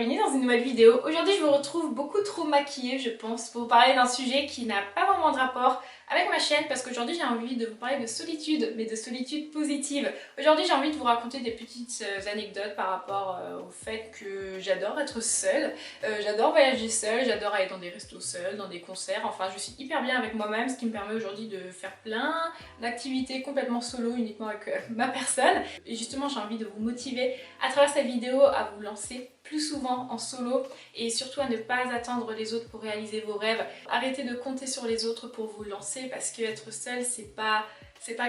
bienvenue dans une nouvelle vidéo. Aujourd'hui je vous retrouve beaucoup trop maquillée je pense pour vous parler d'un sujet qui n'a pas vraiment de rapport avec ma chaîne parce qu'aujourd'hui j'ai envie de vous parler de solitude, mais de solitude positive. Aujourd'hui j'ai envie de vous raconter des petites anecdotes par rapport au fait que j'adore être seule, j'adore voyager seule, j'adore aller dans des restos seuls, dans des concerts, enfin je suis hyper bien avec moi-même, ce qui me permet aujourd'hui de faire plein d'activités complètement solo uniquement avec ma personne. Et justement j'ai envie de vous motiver à travers cette vidéo à vous lancer plus souvent en solo et surtout à ne pas attendre les autres pour réaliser vos rêves. Arrêtez de compter sur les autres pour vous lancer parce que être seul c'est pas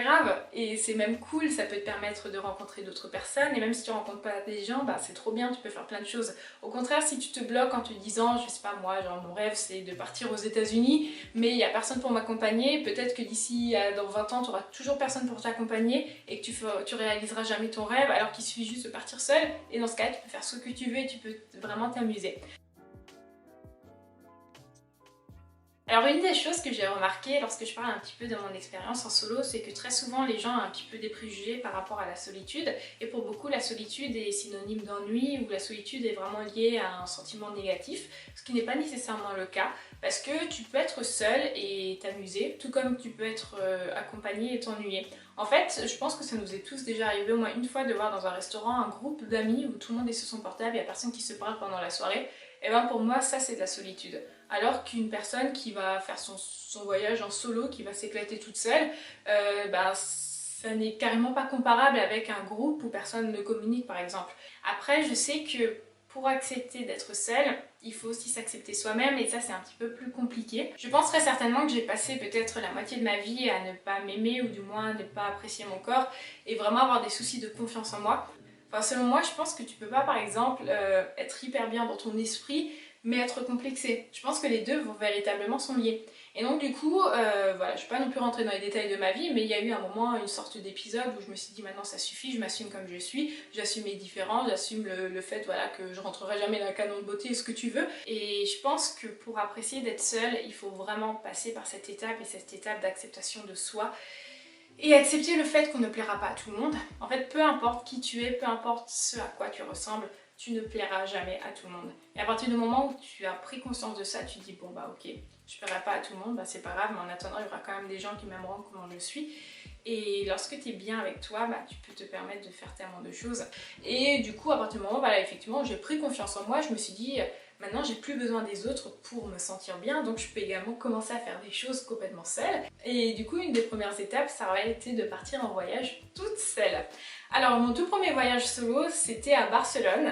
grave et c'est même cool, ça peut te permettre de rencontrer d'autres personnes et même si tu rencontres pas des gens, bah c'est trop bien, tu peux faire plein de choses. Au contraire, si tu te bloques en te disant, je sais pas moi, genre mon rêve c'est de partir aux États-Unis mais il y a personne pour m'accompagner, peut-être que d'ici dans 20 ans tu auras toujours personne pour t'accompagner et que tu réaliseras jamais ton rêve alors qu'il suffit juste de partir seul et dans ce cas tu peux faire ce que tu veux et tu peux vraiment t'amuser. Alors une des choses que j'ai remarqué lorsque je parle un petit peu de mon expérience en solo, c'est que très souvent les gens ont un petit peu des préjugés par rapport à la solitude et pour beaucoup la solitude est synonyme d'ennui ou la solitude est vraiment liée à un sentiment négatif, ce qui n'est pas nécessairement le cas parce que tu peux être seul et t'amuser tout comme tu peux être accompagné et t'ennuyer. En fait, je pense que ça nous est tous déjà arrivé au moins une fois de voir dans un restaurant un groupe d'amis où tout le monde est sur son portable, il n'y a personne qui se parle pendant la soirée. Et ben pour moi ça c'est de la solitude. Alors qu'une personne qui va faire son voyage en solo, qui va s'éclater toute seule, ça n'est carrément pas comparable avec un groupe où personne ne communique par exemple. Après je sais que pour accepter d'être seule, il faut aussi s'accepter soi-même et ça c'est un petit peu plus compliqué. Je pense très certainement que j'ai passé peut-être la moitié de ma vie à ne pas m'aimer ou du moins à ne pas apprécier mon corps et vraiment avoir des soucis de confiance en moi. Enfin, selon moi, je pense que tu peux pas par exemple être hyper bien dans ton esprit mais être complexé. Je pense que les deux vont véritablement sont liés. Et donc du coup, voilà, je ne vais pas non plus rentrer dans les détails de ma vie, mais il y a eu un moment, une sorte d'épisode où je me suis dit maintenant ça suffit, je m'assume comme je suis, j'assume mes différences, j'assume le fait voilà, que je rentrerai jamais dans un canon de beauté, ce que tu veux. Et je pense que pour apprécier d'être seule, il faut vraiment passer par cette étape et cette étape d'acceptation de soi. Et accepter le fait qu'on ne plaira pas à tout le monde. En fait, peu importe qui tu es, peu importe ce à quoi tu ressembles, tu ne plairas jamais à tout le monde. Et à partir du moment où tu as pris conscience de ça, tu te dis bon bah ok, je plairai pas à tout le monde, bah c'est pas grave, mais en attendant il y aura quand même des gens qui m'aimeront comme je suis. Et lorsque tu es bien avec toi, bah, tu peux te permettre de faire tellement de choses. Et du coup, à partir du moment où voilà, effectivement, j'ai pris confiance en moi, je me suis dit maintenant j'ai plus besoin des autres pour me sentir bien, donc je peux également commencer à faire des choses complètement seule. Et du coup, une des premières étapes, ça aurait été de partir en voyage toute seule. Alors mon tout premier voyage solo, c'était à Barcelone.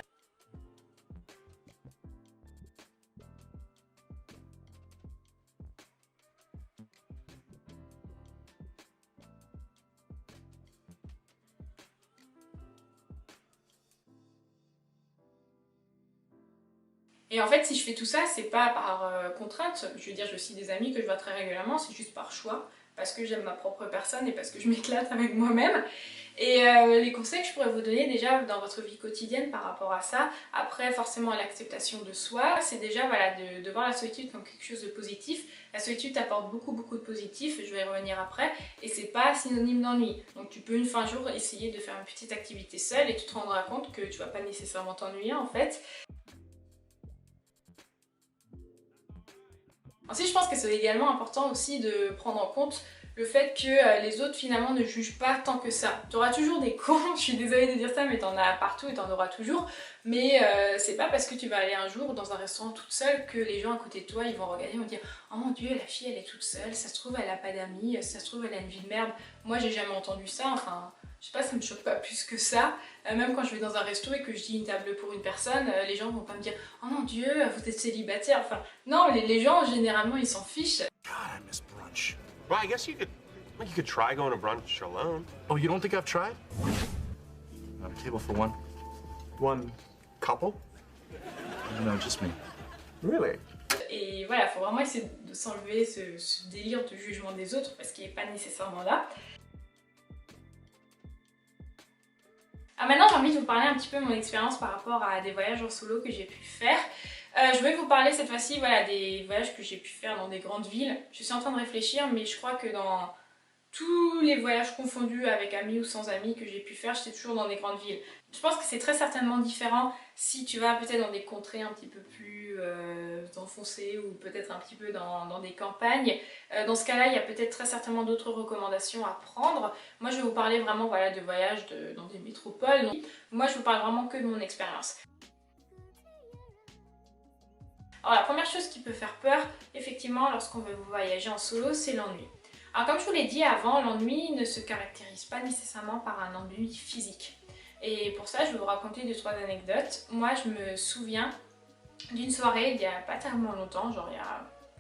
Et en fait, si je fais tout ça, c'est pas par contrainte. Je veux dire, j'ai aussi des amis que je vois très régulièrement, c'est juste par choix, parce que j'aime ma propre personne et parce que je m'éclate avec moi-même. Et les conseils que je pourrais vous donner déjà dans votre vie quotidienne par rapport à ça, après forcément l'acceptation de soi, c'est déjà voilà, de voir la solitude comme quelque chose de positif. La solitude t'apporte beaucoup de positifs, je vais y revenir après, et c'est pas synonyme d'ennui. Donc tu peux une fin de jour essayer de faire une petite activité seule et tu te rendras compte que tu vas pas nécessairement t'ennuyer en fait. Ensuite, je pense que c'est également important aussi de prendre en compte le fait que les autres finalement ne jugent pas tant que ça. Tu auras toujours des cons, je suis désolée de dire ça, mais t'en as partout et t'en auras toujours. Mais c'est pas parce que tu vas aller un jour dans un restaurant toute seule que les gens à côté de toi ils vont regarder et vont dire oh mon dieu, la fille elle est toute seule, ça se trouve elle a pas d'amis, ça se trouve elle a une vie de merde. Moi j'ai jamais entendu ça, enfin je sais pas, ça me choque pas plus que ça. Même quand je vais dans un resto et que je dis une table pour une personne, les gens vont pas me dire oh mon dieu, vous êtes célibataire. Enfin non, les gens généralement ils s'en fichent. God, I miss brunch. Well, I guess you could try going to brunch alone. Oh, you don't think I've tried? On a table for one. One couple? No, just me. Really? Et voilà, faut vraiment essayer de s'enlever ce délire de jugement des autres parce qu'il n'est pas nécessairement là. Alors maintenant j'ai envie de vous parler un petit peu de mon expérience par rapport à des voyages en solo que j'ai pu faire. Je vais vous parler cette fois-ci voilà, des voyages que j'ai pu faire dans des grandes villes. Je suis en train de réfléchir mais je crois que dans tous les voyages confondus avec amis ou sans amis que j'ai pu faire, j'étais toujours dans des grandes villes. Je pense que c'est très certainement différent si tu vas peut-être dans des contrées un petit peu plus enfoncées ou peut-être un petit peu dans des campagnes. Dans ce cas-là, il y a peut-être très certainement d'autres recommandations à prendre. Moi, je vais vous parler vraiment voilà, de voyages dans des métropoles. Donc, moi, je vous parle vraiment que de mon expérience. Alors, la première chose qui peut faire peur, effectivement, lorsqu'on veut voyager en solo, c'est l'ennui. Alors, comme je vous l'ai dit avant, l'ennui ne se caractérise pas nécessairement par un ennui physique. Et pour ça, je vais vous raconter 2-3 anecdotes. Moi, je me souviens d'une soirée il n'y a pas tellement longtemps, genre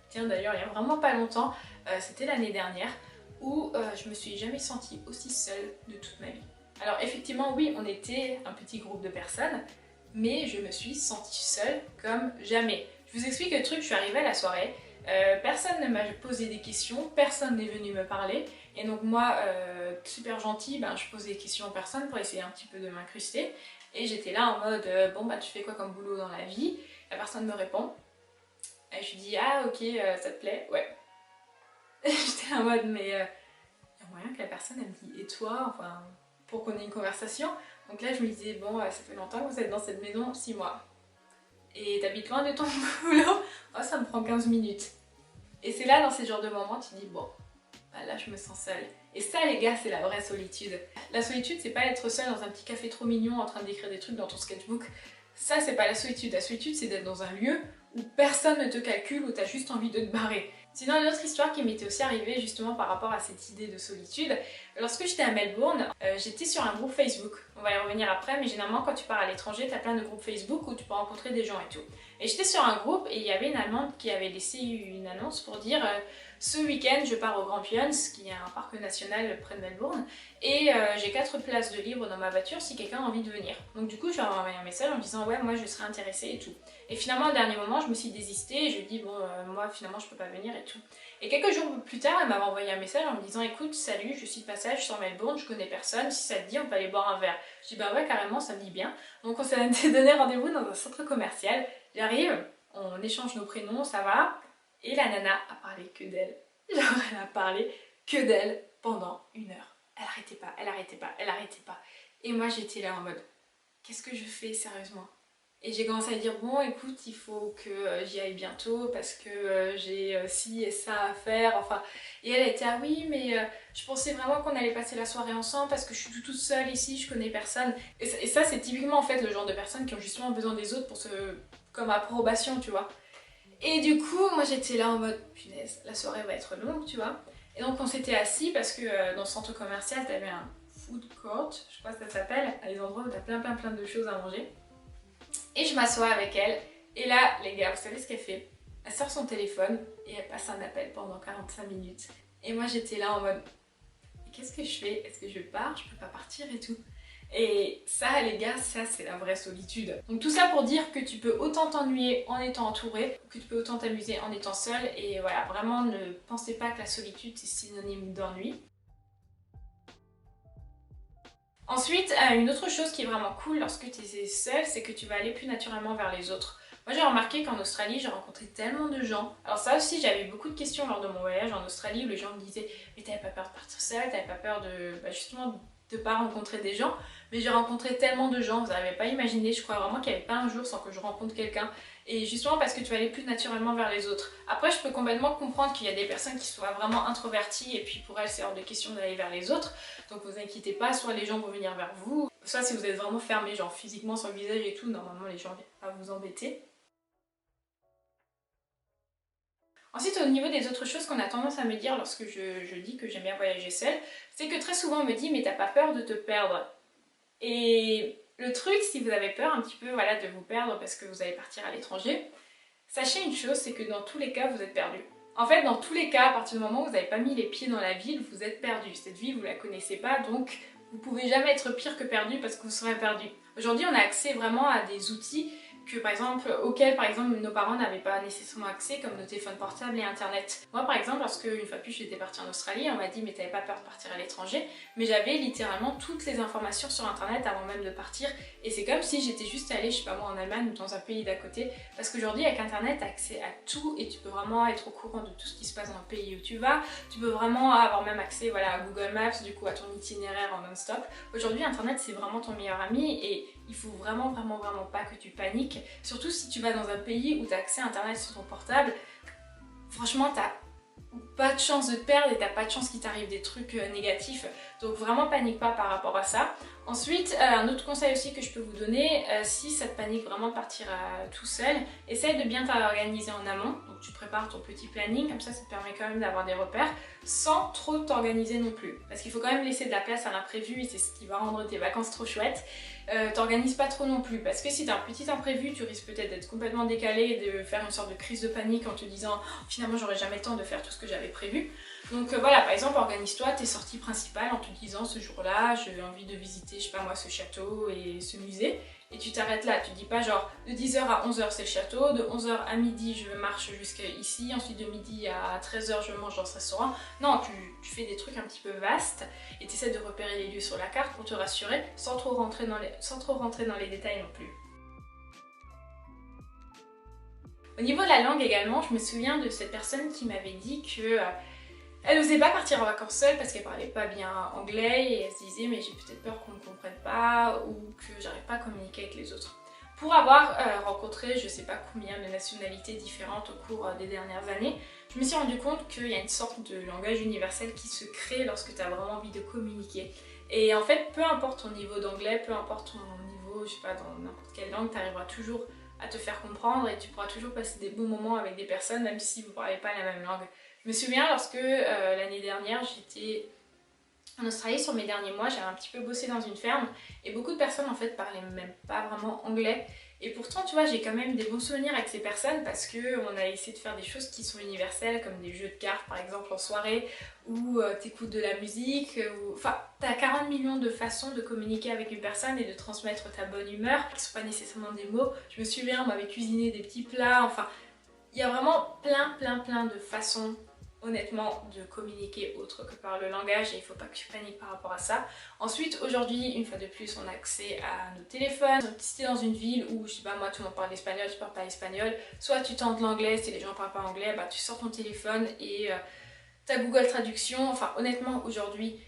tiens d'ailleurs, il y a vraiment pas longtemps, c'était l'année dernière, où je me suis jamais sentie aussi seule de toute ma vie. Alors effectivement, oui, on était un petit groupe de personnes, mais je me suis sentie seule comme jamais. Je vous explique le truc, je suis arrivée à la soirée, personne ne m'a posé des questions, personne n'est venu me parler, et donc moi, super gentille, je posais des questions aux personnes pour essayer un petit peu de m'incruster, et j'étais là en mode, bon bah tu fais quoi comme boulot dans la vie? La personne me répond, et je lui dis, ah ok, ça te plaît? Ouais. J'étais en mode, mais y a moyen que la personne elle me dit, et toi? Enfin, pour qu'on ait une conversation. Donc là je me disais, bon, ça fait longtemps que vous êtes dans cette maison, 6 mois. Et t'habites loin de ton boulot? Oh, ça me prend 15 minutes. Et c'est là, dans ces genres de moments, tu dis, bon, bah là je me sens seule. Et ça les gars, c'est la vraie solitude. La solitude, c'est pas être seule dans un petit café trop mignon en train d'écrire des trucs dans ton sketchbook. Ça, c'est pas la solitude. La solitude, c'est d'être dans un lieu où personne ne te calcule, où t'as juste envie de te barrer. Sinon, une autre histoire qui m'était aussi arrivée justement par rapport à cette idée de solitude, lorsque j'étais à Melbourne, j'étais sur un groupe Facebook. On va y revenir après, mais généralement quand tu pars à l'étranger, t'as plein de groupes Facebook où tu peux rencontrer des gens et tout. Et j'étais sur un groupe et il y avait une Allemande qui avait laissé une annonce pour dire ce week-end je pars au Grand Pions, qui est un parc national près de Melbourne, et j'ai 4 places de libre dans ma voiture si quelqu'un a envie de venir. Donc du coup, je lui ai envoyé un message en me disant ouais, moi je serais intéressée et tout. Et finalement, au dernier moment, je me suis désistée et je lui ai dit bon, moi finalement je peux pas venir et tout. Et quelques jours plus tard, elle m'avait envoyé un message en me disant écoute, salut, je suis de passage sur Melbourne, je connais personne, si ça te dit, on peut aller boire un verre. Je dis bah ouais, carrément, ça me dit bien. Donc on s'est donné rendez-vous dans un centre commercial. J'arrive, on échange nos prénoms, ça va. Et la nana a parlé que d'elle. Genre, elle a parlé que d'elle pendant 1 heure. Elle arrêtait pas, elle arrêtait pas, elle arrêtait pas. Et moi, j'étais là en mode, qu'est-ce que je fais sérieusement? Et j'ai commencé à dire, bon, écoute, il faut que j'y aille bientôt parce que j'ai ci et ça à faire. Enfin, et elle était, ah oui, mais je pensais vraiment qu'on allait passer la soirée ensemble parce que je suis toute seule ici, je connais personne. Et ça, c'est typiquement en fait le genre de personnes qui ont justement besoin des autres pour comme approbation, tu vois. Et du coup, moi j'étais là en mode, punaise, la soirée va être longue, tu vois. Et donc on s'était assis parce que dans le centre commercial, t'avais un food court, je crois que ça s'appelle, à des endroits où t'as plein de choses à manger. Et je m'assois avec elle, et là, les gars, vous savez ce qu'elle fait? Elle sort son téléphone et elle passe un appel pendant 45 minutes. Et moi j'étais là en mode, qu'est-ce que je fais? Est-ce que je pars? Je peux pas partir et tout. Et ça les gars, ça c'est la vraie solitude. Donc tout ça pour dire que tu peux autant t'ennuyer en étant entouré, que tu peux autant t'amuser en étant seul. Et voilà, vraiment ne pensez pas que la solitude c'est synonyme d'ennui. Ensuite, une autre chose qui est vraiment cool lorsque tu es seul, c'est que tu vas aller plus naturellement vers les autres. Moi j'ai remarqué qu'en Australie j'ai rencontré tellement de gens. Alors ça aussi j'avais beaucoup de questions lors de mon voyage en Australie où les gens me disaient mais t'avais pas peur de partir seule, t'avais pas peur de justement de pas rencontrer des gens. Mais j'ai rencontré tellement de gens, vous n'arrivez pas à imaginer, je crois vraiment qu'il n'y avait pas un jour sans que je rencontre quelqu'un. Et justement parce que tu vas aller plus naturellement vers les autres. Après je peux complètement comprendre qu'il y a des personnes qui soient vraiment introverties et puis pour elles c'est hors de question d'aller vers les autres. Donc vous inquiétez pas, soit les gens vont venir vers vous, soit si vous êtes vraiment fermé genre physiquement sur le visage et tout, normalement les gens viennent pas vous embêter. Ensuite, au niveau des autres choses qu'on a tendance à me dire lorsque je dis que j'aime bien voyager seule, c'est que très souvent on me dit mais t'as pas peur de te perdre? Et le truc, si vous avez peur un petit peu voilà, de vous perdre parce que vous allez partir à l'étranger, sachez une chose, c'est que dans tous les cas vous êtes perdu. En fait, dans tous les cas, à partir du moment où vous n'avez pas mis les pieds dans la ville, vous êtes perdu. Cette ville, vous la connaissez pas, donc vous pouvez jamais être pire que perdu parce que vous serez perdu. Aujourd'hui, on a accès vraiment à des outils que par exemple, auxquels par exemple nos parents n'avaient pas nécessairement accès, comme nos téléphones portables et internet. Moi par exemple, lorsque une fois plus j'étais partie en Australie, on m'a dit mais t'avais pas peur de partir à l'étranger, mais j'avais littéralement toutes les informations sur internet avant même de partir, et c'est comme si j'étais juste allée, je sais pas moi, en Allemagne ou dans un pays d'à côté, parce qu'aujourd'hui avec internet t'as accès à tout et tu peux vraiment être au courant de tout ce qui se passe dans le pays où tu vas, tu peux vraiment avoir même accès voilà, à Google Maps, du coup à ton itinéraire en non-stop. Aujourd'hui internet c'est vraiment ton meilleur ami et il faut vraiment pas que tu paniques, surtout si tu vas dans un pays où tu as accès à internet sur ton portable. Franchement t'as pas de chance de te perdre et t'as pas de chance qu'il t'arrive des trucs négatifs, donc vraiment panique pas par rapport à ça. Ensuite, un autre conseil aussi que je peux vous donner, si ça te panique vraiment de partir tout seul, essaye de bien t'organiser en amont, donc tu prépares ton petit planning, comme ça te permet quand même d'avoir des repères, sans trop t'organiser non plus, parce qu'il faut quand même laisser de la place à l'imprévu et c'est ce qui va rendre tes vacances trop chouettes. T'organises pas trop non plus, parce que si t'as un petit imprévu, tu risques peut-être d'être complètement décalé et de faire une sorte de crise de panique en te disant oh, finalement j'aurais jamais le temps de faire tout ce que j'avais prévu. Donc voilà, par exemple, organise-toi tes sorties principales en te disant ce jour-là, j'ai envie de visiter, je sais pas moi, ce château et ce musée. Et tu t'arrêtes là, tu dis pas genre de 10h à 11h c'est le château, de 11h à midi je marche jusqu'à ici, ensuite de midi à 13h je mange dans ce restaurant. Non, tu fais des trucs un petit peu vastes et tu essaies de repérer les lieux sur la carte pour te rassurer sans trop rentrer dans les détails non plus. Au niveau de la langue également, je me souviens de cette personne qui m'avait dit que elle n'osait pas partir en vacances seule parce qu'elle parlait pas bien anglais et elle se disait mais j'ai peut-être peur qu'on ne comprenne pas ou que j'arrive pas à communiquer avec les autres. Pour avoir rencontré je sais pas combien de nationalités différentes au cours des dernières années, je me suis rendu compte qu'il y a une sorte de langage universel qui se crée lorsque tu as vraiment envie de communiquer. Et en fait, peu importe ton niveau d'anglais, peu importe ton niveau, je sais pas, dans n'importe quelle langue, tu arriveras toujours à te faire comprendre et tu pourras toujours passer des bons moments avec des personnes même si vous ne parlez pas la même langue. Je me souviens lorsque l'année dernière j'étais en Australie sur mes derniers mois, j'avais un petit peu bossé dans une ferme et beaucoup de personnes en fait parlaient même pas vraiment anglais. Et pourtant tu vois j'ai quand même des bons souvenirs avec ces personnes parce qu'on a essayé de faire des choses qui sont universelles comme des jeux de cartes par exemple en soirée ou t'écoutes de la musique, enfin t'as 40 millions de façons de communiquer avec une personne et de transmettre ta bonne humeur qui sont pas nécessairement des mots. Je me souviens on m'avait cuisiné des petits plats, enfin il y a vraiment plein de façons honnêtement de communiquer autre que par le langage et il faut pas que tu paniques par rapport à ça. Ensuite aujourd'hui une fois de plus on a accès à nos téléphones. Si tu es dans une ville où je sais pas moi tout le monde parle espagnol, tu parles pas espagnol, soit tu tentes l'anglais, si les gens parlent pas anglais, bah tu sors ton téléphone et t'as Google Traduction. Enfin honnêtement aujourd'hui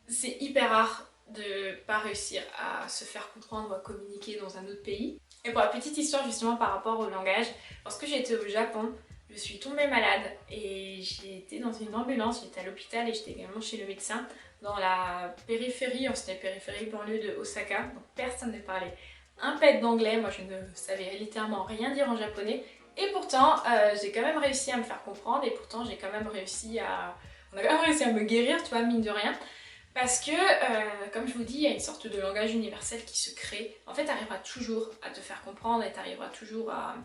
c'est hyper rare de pas réussir à se faire comprendre ou à communiquer dans un autre pays. Et pour la petite histoire justement par rapport au langage, lorsque j'étais au Japon, je suis tombée malade et j'ai été dans une ambulance, j'étais à l'hôpital et j'étais également chez le médecin dans la périphérie, c'était la périphérie banlieue de Osaka, donc personne ne parlait un pet d'anglais, moi je ne savais littéralement rien dire en japonais et pourtant j'ai quand même réussi à me faire comprendre et pourtant j'ai quand même réussi à... on a quand même réussi à me guérir, tu vois, mine de rien. Parce que, comme je vous dis, il y a une sorte de langage universel qui se crée. En fait, tu arriveras toujours à te faire comprendre et tu arriveras toujours à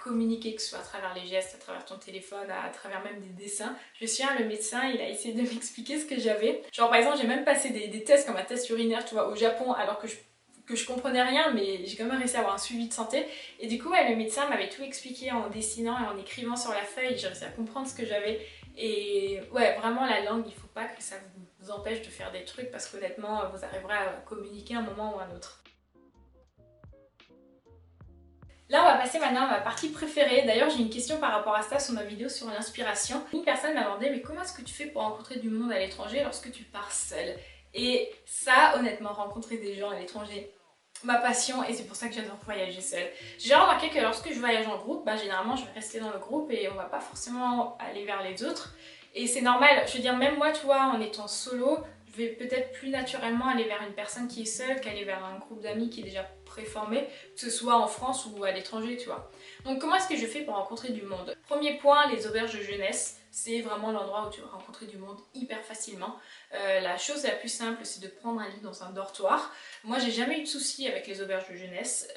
communiquer, que ce soit à travers les gestes, à travers ton téléphone, à travers même des dessins. Je me souviens, le médecin, il a essayé de m'expliquer ce que j'avais. Genre par exemple, j'ai même passé des tests comme un test urinaire, tu vois, au Japon, alors que je comprenais rien, mais j'ai quand même réussi à avoir un suivi de santé. Et du coup, ouais, le médecin m'avait tout expliqué en dessinant et en écrivant sur la feuille. J'ai réussi à comprendre ce que j'avais. Et ouais, vraiment la langue, il faut pas que ça vous empêche de faire des trucs parce qu'honnêtement, vous arriverez à communiquer un moment ou un autre. Là, on va passer maintenant à ma partie préférée. D'ailleurs, j'ai une question par rapport à ça sur ma vidéo sur l'inspiration. Une personne m'a demandé, mais comment est-ce que tu fais pour rencontrer du monde à l'étranger lorsque tu pars seule? Et ça, honnêtement, rencontrer des gens à l'étranger, ma passion, et c'est pour ça que j'adore voyager seule. J'ai remarqué que lorsque je voyage en groupe, bah, généralement je vais rester dans le groupe et on va pas forcément aller vers les autres. Et c'est normal, je veux dire, même moi, tu vois, en étant solo, je vais peut-être plus naturellement aller vers une personne qui est seule qu'aller vers un groupe d'amis qui est déjà préformé, que ce soit en France ou à l'étranger, tu vois. Donc comment est-ce que je fais pour rencontrer du monde? Premier point, les auberges de jeunesse. C'est vraiment l'endroit où tu vas rencontrer du monde hyper facilement. La chose la plus simple, c'est de prendre un lit dans un dortoir. Moi, j'ai jamais eu de soucis avec les auberges de jeunesse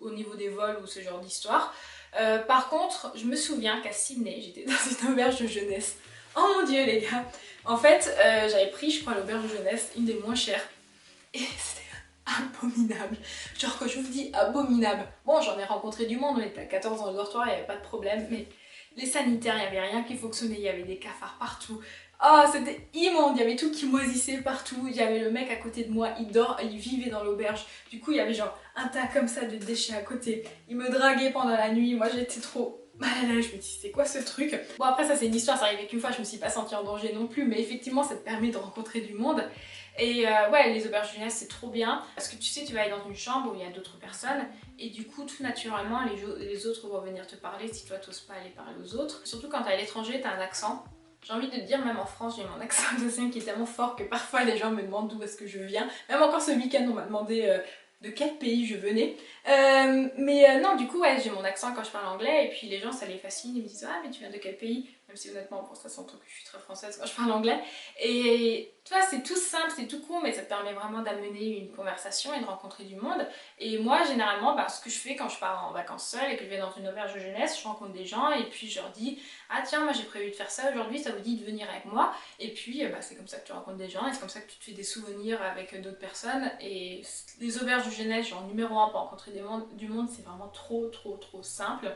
au niveau des vols ou ce genre d'histoire. Par contre, je me souviens qu'à Sydney, j'étais dans une auberge de jeunesse. Oh mon dieu les gars! En fait, j'avais pris, je crois, l'auberge de jeunesse, une des moins chères. Et c'était abominable. Genre quand je vous dis abominable, bon j'en ai rencontré du monde, on était à 14 dans le dortoir, il n'y avait pas de problème, mais les sanitaires, il n'y avait rien qui fonctionnait, il y avait des cafards partout. Oh, c'était immonde, il y avait tout qui moisissait partout, il y avait le mec à côté de moi, il vivait dans l'auberge, du coup il y avait genre un tas comme ça de déchets à côté, il me draguait pendant la nuit, moi j'étais trop mal à l'aise, je me dis c'est quoi ce truc? Bon après ça c'est une histoire, ça arrivait qu'une fois, je me suis pas sentie en danger non plus, mais effectivement ça te permet de rencontrer du monde. Et ouais, les auberges de jeunesse c'est trop bien parce que tu sais, tu vas aller dans une chambre où il y a d'autres personnes et du coup tout naturellement les autres vont venir te parler si toi t'oses pas aller parler aux autres. Surtout quand t'es à l'étranger, t'as un accent. J'ai envie de te dire, même en France, j'ai mon accent alsacien qui est tellement fort que parfois les gens me demandent d'où est-ce que je viens. Même encore ce week-end, on m'a demandé de quel pays je venais. Non, du coup, ouais, j'ai mon accent quand je parle anglais et puis les gens, ça les fascine. Ils me disent, ah, mais tu viens de quel pays? Même si honnêtement, pour ça s'entend que je suis très française quand je parle anglais. Et tu vois, c'est tout simple, c'est tout con, mais ça te permet vraiment d'amener une conversation et de rencontrer du monde. Et moi, généralement, ce que je fais quand je pars en vacances seule et que je vais dans une auberge de jeunesse, je rencontre des gens et puis je leur dis, ah tiens, moi j'ai prévu de faire ça aujourd'hui, ça vous dit de venir avec moi? Et puis, c'est comme ça que tu rencontres des gens et c'est comme ça que tu te fais des souvenirs avec d'autres personnes. Et les auberges de jeunesse, genre numéro 1 pour rencontrer du monde, c'est vraiment trop simple.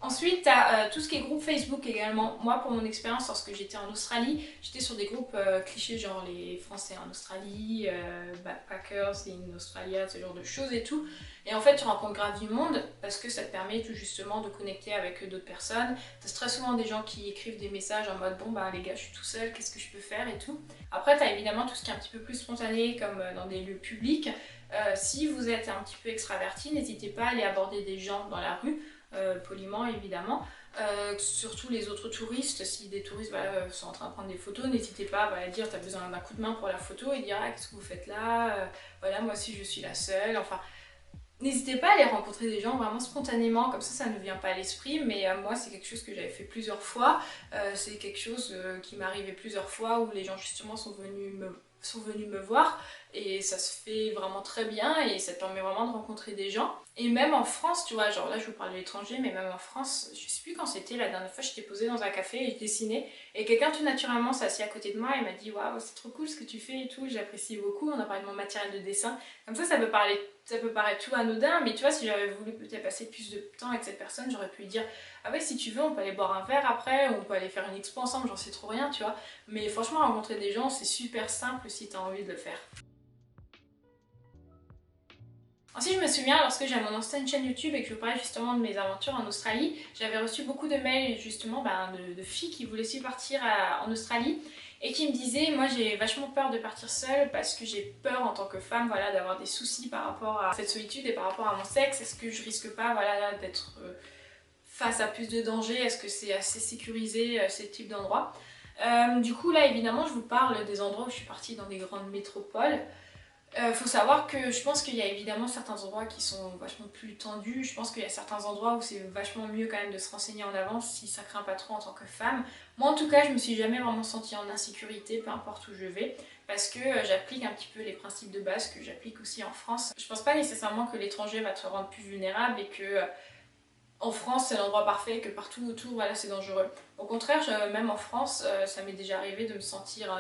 Ensuite, tu as tout ce qui est groupe Facebook également. Moi, pour mon expérience, lorsque j'étais en Australie, j'étais sur des groupes clichés, genre les Français en Australie, Backpackers in Australia, ce genre de choses et tout. Et en fait, tu rencontres grave du monde parce que ça te permet tout justement de connecter avec d'autres personnes. Tu as très souvent des gens qui écrivent des messages en mode bon bah les gars, je suis tout seul, qu'est-ce que je peux faire et tout. Après, tu as évidemment tout ce qui est un petit peu plus spontané comme dans des lieux publics. Si vous êtes un petit peu extraverti, n'hésitez pas à aller aborder des gens dans la rue. Poliment évidemment, surtout les autres touristes, si des touristes sont en train de prendre des photos, n'hésitez pas à dire t'as besoin d'un coup de main pour la photo et dire ah, qu'est-ce que vous faites là, voilà moi aussi je suis la seule, enfin n'hésitez pas à aller rencontrer des gens vraiment spontanément, comme ça ne vient pas à l'esprit, mais moi c'est quelque chose que j'avais fait plusieurs fois, c'est quelque chose qui m'est arrivé plusieurs fois où les gens justement sont venus me voir et ça se fait vraiment très bien et ça te permet vraiment de rencontrer des gens. Et même en France, tu vois, genre là je vous parle de l'étranger, mais même en France, je sais plus quand c'était, la dernière fois j'étais posée dans un café et je dessinais et quelqu'un tout naturellement s'est assis à côté de moi et m'a dit waouh c'est trop cool ce que tu fais et tout, j'apprécie beaucoup, on a parlé de mon matériel de dessin, comme ça peut paraître tout anodin, mais tu vois si j'avais voulu peut-être passer plus de temps avec cette personne, j'aurais pu lui dire ah ouais si tu veux on peut aller boire un verre après, on peut aller faire une expo ensemble, j'en sais trop rien tu vois, mais franchement rencontrer des gens c'est super simple si tu as envie de le faire. Ensuite, je me souviens, lorsque j'avais mon ancienne chaîne YouTube et que je parlais justement de mes aventures en Australie, j'avais reçu beaucoup de mails justement de filles qui voulaient aussi partir en Australie et qui me disaient, moi j'ai vachement peur de partir seule parce que j'ai peur en tant que femme voilà, d'avoir des soucis par rapport à cette solitude et par rapport à mon sexe. Est-ce que je risque pas voilà, d'être face à plus de dangers? Est-ce que c'est assez sécurisé ce type d'endroit? Du coup là évidemment je vous parle des endroits où je suis partie dans des grandes métropoles. Faut savoir que je pense qu'il y a évidemment certains endroits qui sont vachement plus tendus, je pense qu'il y a certains endroits où c'est vachement mieux quand même de se renseigner en avance si ça craint pas trop en tant que femme. Moi en tout cas je me suis jamais vraiment sentie en insécurité peu importe où je vais parce que j'applique un petit peu les principes de base que j'applique aussi en France. Je pense pas nécessairement que l'étranger va te rendre plus vulnérable et que en France c'est l'endroit parfait, que partout autour voilà, c'est dangereux. Au contraire, même en France, ça m'est déjà arrivé de me sentir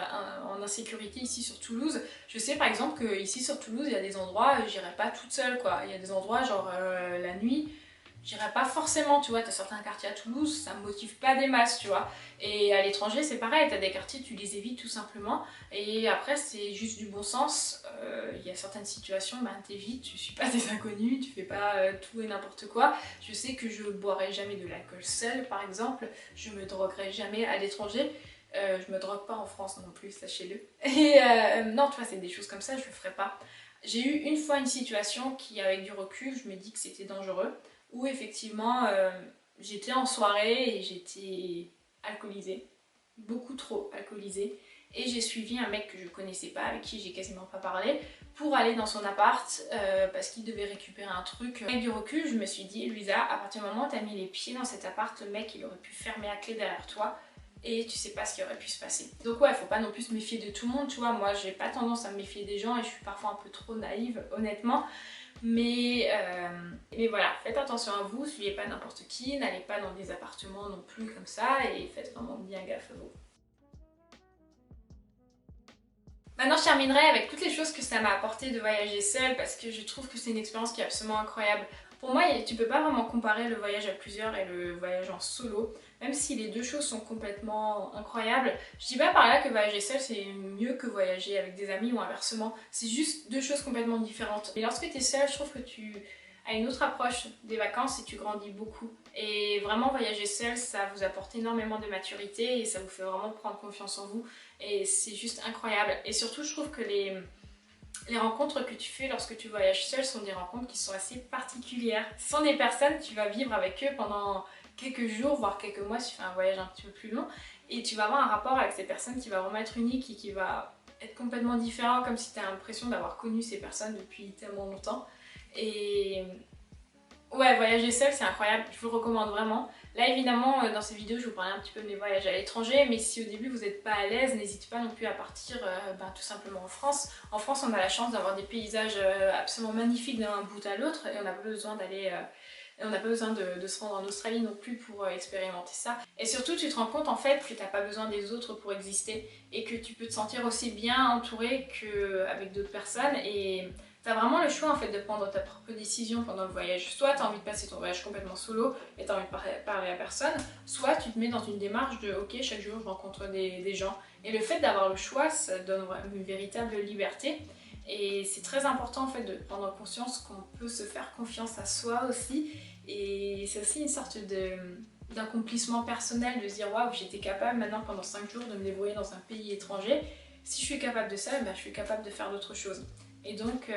en insécurité ici sur Toulouse. Je sais par exemple que ici sur Toulouse, il y a des endroits, j'irai pas toute seule quoi. Il y a des endroits genre la nuit, j'irai pas forcément, tu vois, t'as certains quartiers à Toulouse, ça me motive pas des masses, tu vois. Et à l'étranger, c'est pareil, t'as des quartiers, tu les évites tout simplement. Et après, c'est juste du bon sens. Il y a certaines situations, t'évites, tu suis pas des inconnus, tu fais pas tout et n'importe quoi. Je sais que je boirai jamais de l'alcool seule, par exemple. Je me droguerai jamais à l'étranger. Je me drogue pas en France non plus, sachez-le. Et non, tu vois, c'est des choses comme ça, je le ferai pas. J'ai eu une fois une situation qui, avec du recul, je me dis que c'était dangereux. Où effectivement j'étais en soirée et j'étais alcoolisée, beaucoup trop alcoolisée, et j'ai suivi un mec que je connaissais pas, avec qui j'ai quasiment pas parlé, pour aller dans son appart parce qu'il devait récupérer un truc. Avec du recul, je me suis dit, Louisa, à partir du moment où tu as mis les pieds dans cet appart, le mec il aurait pu fermer la clé derrière toi et tu sais pas ce qui aurait pu se passer. Donc ouais, faut pas non plus se méfier de tout le monde, tu vois, moi j'ai pas tendance à me méfier des gens et je suis parfois un peu trop naïve, honnêtement. Mais voilà, faites attention à vous, suivez pas n'importe qui, n'allez pas dans des appartements non plus comme ça et faites vraiment bien gaffe à vous. Maintenant je terminerai avec toutes les choses que ça m'a apporté de voyager seule parce que je trouve que c'est une expérience qui est absolument incroyable. Pour moi, tu peux pas vraiment comparer le voyage à plusieurs et le voyage en solo, même si les deux choses sont complètement incroyables. Je dis pas par là que voyager seul c'est mieux que voyager avec des amis ou inversement, c'est juste deux choses complètement différentes. Et lorsque tu es seule, je trouve que tu as une autre approche des vacances et tu grandis beaucoup. Et vraiment voyager seul, ça vous apporte énormément de maturité et ça vous fait vraiment prendre confiance en vous. Et c'est juste incroyable. Et surtout, je trouve que les rencontres que tu fais lorsque tu voyages seul sont des rencontres qui sont assez particulières. Ce sont des personnes, tu vas vivre avec eux pendant quelques jours, voire quelques mois si tu fais un voyage un petit peu plus long. Et tu vas avoir un rapport avec ces personnes qui va vraiment être unique et qui va être complètement différent, comme si tu as l'impression d'avoir connu ces personnes depuis tellement longtemps. Et ouais, voyager seul c'est incroyable, je vous le recommande vraiment. Là évidemment dans cette vidéo je vous parlais un petit peu de mes voyages à l'étranger, mais si au début vous n'êtes pas à l'aise, n'hésitez pas non plus à partir tout simplement en France. En France on a la chance d'avoir des paysages absolument magnifiques d'un bout à l'autre et on n'a pas besoin d'aller... on n'a pas besoin de se rendre en Australie non plus pour expérimenter ça. Et surtout tu te rends compte en fait que tu n'as pas besoin des autres pour exister et que tu peux te sentir aussi bien entouré qu'avec d'autres personnes et t'as vraiment le choix en fait de prendre ta propre décision pendant le voyage. Soit t'as envie de passer ton voyage complètement solo et t'as envie de parler à personne, soit tu te mets dans une démarche de ok chaque jour je rencontre des gens. Et le fait d'avoir le choix ça donne une véritable liberté. Et c'est très important en fait de prendre conscience qu'on peut se faire confiance à soi aussi. Et c'est aussi une sorte d'accomplissement personnel de se dire waouh j'étais capable maintenant pendant 5 jours de me débrouiller dans un pays étranger. Si je suis capable de ça, ben, je suis capable de faire d'autres choses. Et donc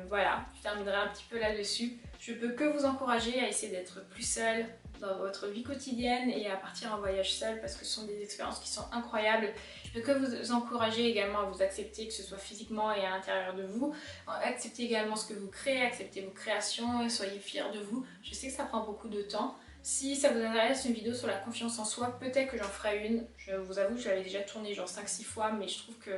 voilà, je terminerai un petit peu là-dessus. Je peux que vous encourager à essayer d'être plus seul dans votre vie quotidienne et à partir en voyage seul parce que ce sont des expériences qui sont incroyables. Je peux que vous encourager également à vous accepter, que ce soit physiquement et à l'intérieur de vous. Acceptez également ce que vous créez, acceptez vos créations et soyez fiers de vous. Je sais que ça prend beaucoup de temps. Si ça vous intéresse une vidéo sur la confiance en soi, peut-être que j'en ferai une. Je vous avoue que je l'avais déjà tournée genre 5-6 fois, mais je trouve que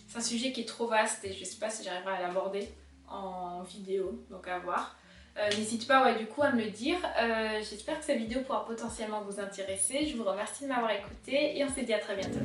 c'est un sujet qui est trop vaste et je sais pas si j'arriverai à l'aborder en vidéo, donc à voir. N'hésitez pas du coup à me le dire. J'espère que cette vidéo pourra potentiellement vous intéresser. Je vous remercie de m'avoir écouté et on se dit à très bientôt.